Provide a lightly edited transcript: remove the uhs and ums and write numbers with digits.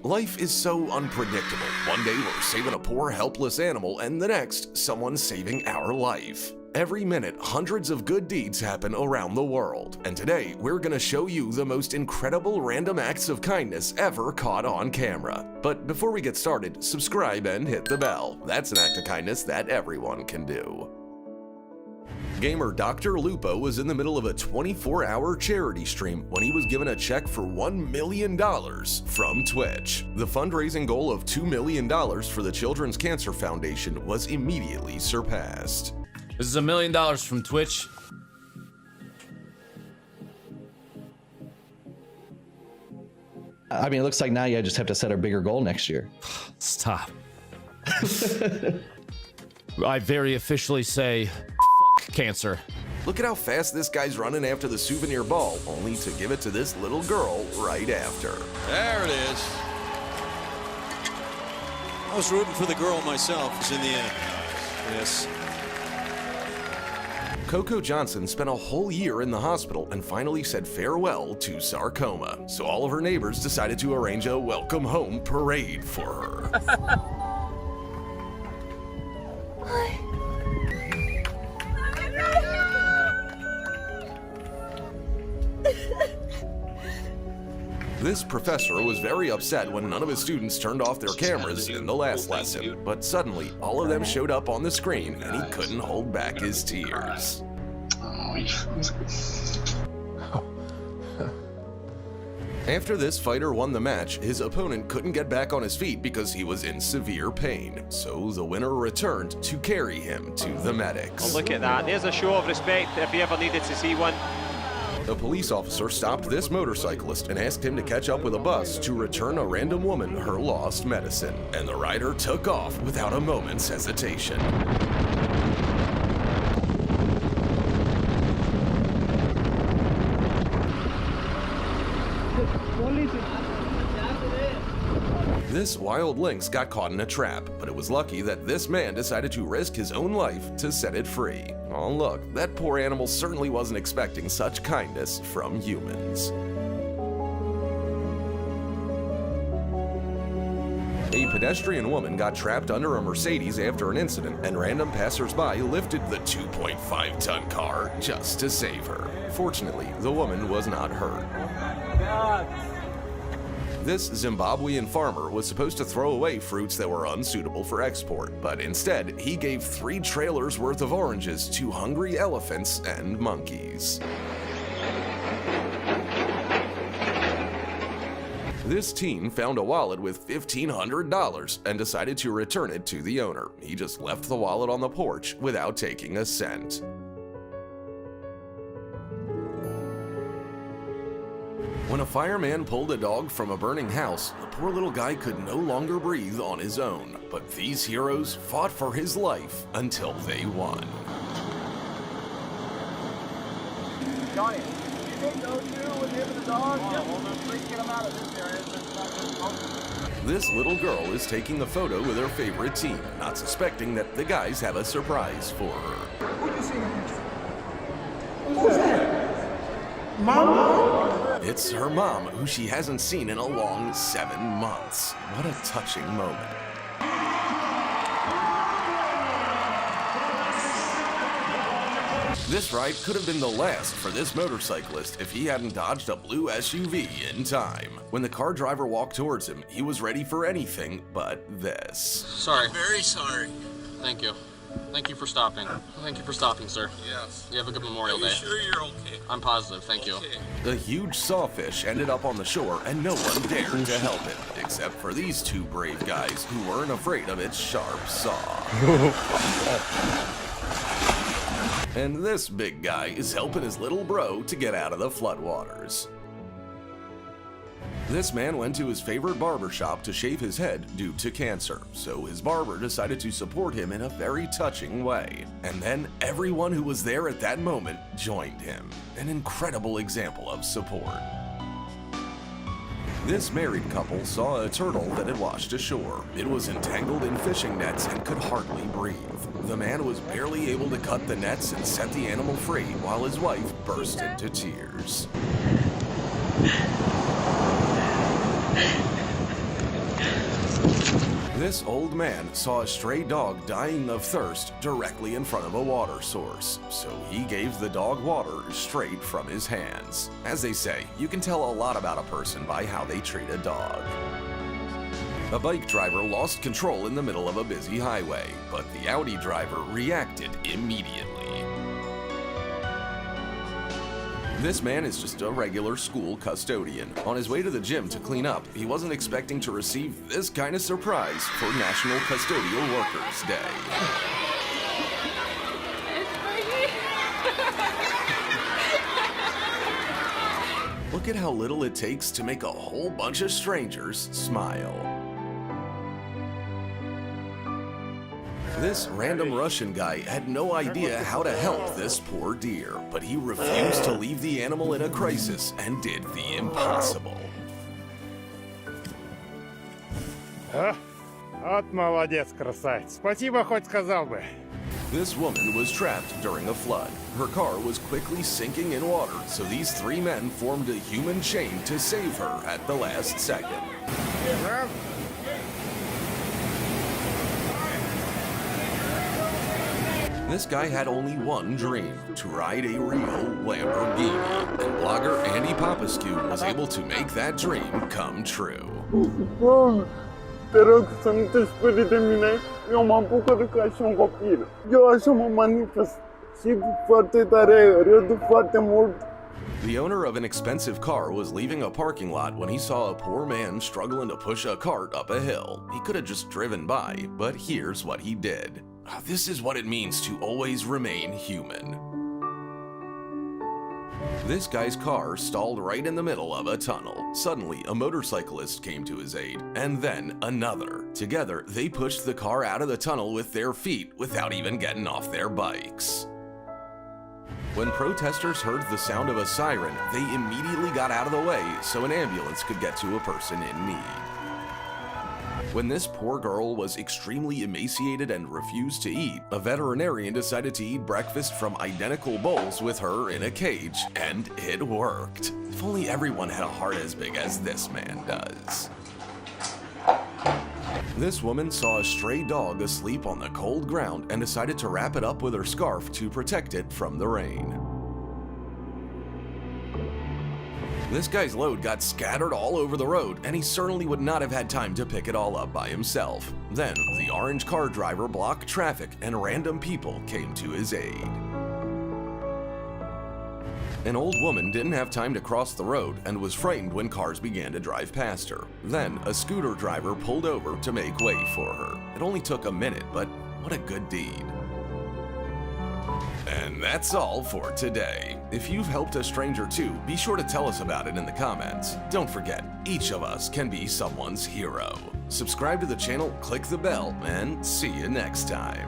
Life is so unpredictable. One day we're saving a poor, helpless animal, and the next, someone's saving our life. Every minute, hundreds of good deeds happen around the world, and today we're gonna show you the most incredible random acts of kindness ever caught on camera. But before we get started, subscribe and hit the bell. That's an act of kindness that everyone can do. Gamer Dr. Lupo was in the middle of a 24-hour charity stream when he was given a check for $1 million from Twitch. The fundraising goal of $2 million for the Children's Cancer Foundation was immediately surpassed. This is $1 million from Twitch. I mean, it looks like now you just have to set a bigger goal next year. Stop. I very officially say, fuck cancer. Look at how fast this guy's running after the souvenir ball, only to give it to this little girl right after. There it is. I was rooting for the girl myself, it's in the end. Yes. Coco Johnson spent a whole year in the hospital and finally said farewell to sarcoma. So all of her neighbors decided to arrange a welcome home parade for her. This professor was very upset when none of his students turned off their cameras in the last lesson, but suddenly all of them showed up on the screen and he couldn't hold back his tears. After this fighter won the match, his opponent couldn't get back on his feet because he was in severe pain, so the winner returned to carry him to the medics. Oh, look at that, there's a show of respect if you ever needed to see one. A police officer stopped this motorcyclist and asked him to catch up with a bus to return a random woman her lost medicine, and the rider took off without a moment's hesitation. This wild lynx got caught in a trap, but it was lucky that this man decided to risk his own life to set it free. Oh look, that poor animal certainly wasn't expecting such kindness from humans. A pedestrian woman got trapped under a Mercedes after an incident, and random passersby lifted the 2.5-ton car just to save her. Fortunately, the woman was not hurt. This Zimbabwean farmer was supposed to throw away fruits that were unsuitable for export, but instead, he gave 3 trailers worth of oranges to hungry elephants and monkeys. This teen found a wallet with $1,500 and decided to return it to the owner. He just left the wallet on the porch without taking a cent. When a fireman pulled a dog from a burning house, the poor little guy could no longer breathe on his own. But these heroes fought for his life until they won. Johnny, you think those two would hit the dog? Please get them out of this area. This little girl is taking the photo with her favorite team, not suspecting that the guys have a surprise for her. Who'd you see next? Who's that? Mama? It's her mom, who she hasn't seen in a long 7 months. What a touching moment. This ride could have been the last for this motorcyclist if he hadn't dodged a blue SUV in time. When the car driver walked towards him, he was ready for anything but this. Sorry. Very sorry. Thank you. Thank you for stopping. Thank you for stopping, sir. Yes. You have a good Memorial Day. Are you sure you're okay? I'm positive, thank you. Okay. The huge sawfish ended up on the shore and no one dared to help it, except for these 2 brave guys who weren't afraid of its sharp saw. And this big guy is helping his little bro to get out of the floodwaters. This man went to his favorite barber shop to shave his head due to cancer, so his barber decided to support him in a very touching way. And then everyone who was there at that moment joined him. An incredible example of support. This married couple saw a turtle that had washed ashore. It was entangled in fishing nets and could hardly breathe. The man was barely able to cut the nets and set the animal free, while his wife burst into tears. This old man saw a stray dog dying of thirst directly in front of a water source, so he gave the dog water straight from his hands. As they say, you can tell a lot about a person by how they treat a dog. A bike driver lost control in the middle of a busy highway, but the Audi driver reacted immediately. This man is just a regular school custodian. On his way to the gym to clean up, he wasn't expecting to receive this kind of surprise for National Custodial Workers Day. Look at how little it takes to make a whole bunch of strangers smile. This random Russian guy had no idea how to help this poor deer, but he refused to leave the animal in a crisis and did the impossible. Вот молодец, красавец. Спасибо, хоть сказал бы. This woman was trapped during a flood. Her car was quickly sinking in water, so these three men formed a human chain to save her at the last second. This guy had only one dream, to ride a real Lamborghini, and blogger Andy Popescu was able to make that dream come true. Te rog să nu te sperii de mine, eu m-am bucurat ca și un copil. Eu așa mă manifest și foarte tare, râd foarte mult. The owner of an expensive car was leaving a parking lot when he saw a poor man struggling to push a cart up a hill. He could have just driven by, but here's what he did. This is what it means to always remain human. This guy's car stalled right in the middle of a tunnel. Suddenly, a motorcyclist came to his aid, and then another. Together, they pushed the car out of the tunnel with their feet without even getting off their bikes. When protesters heard the sound of a siren, they immediately got out of the way so an ambulance could get to a person in need. When this poor girl was extremely emaciated and refused to eat, a veterinarian decided to eat breakfast from identical bowls with her in a cage, and it worked. If only everyone had a heart as big as this man does. This woman saw a stray dog asleep on the cold ground and decided to wrap it up with her scarf to protect it from the rain. This guy's load got scattered all over the road, and he certainly would not have had time to pick it all up by himself. Then, the orange car driver blocked traffic, and random people came to his aid. An old woman didn't have time to cross the road and was frightened when cars began to drive past her. Then, a scooter driver pulled over to make way for her. It only took a minute, but what a good deed. And that's all for today. If you've helped a stranger too, be sure to tell us about it in the comments. Don't forget, each of us can be someone's hero. Subscribe to the channel, click the bell, and see you next time.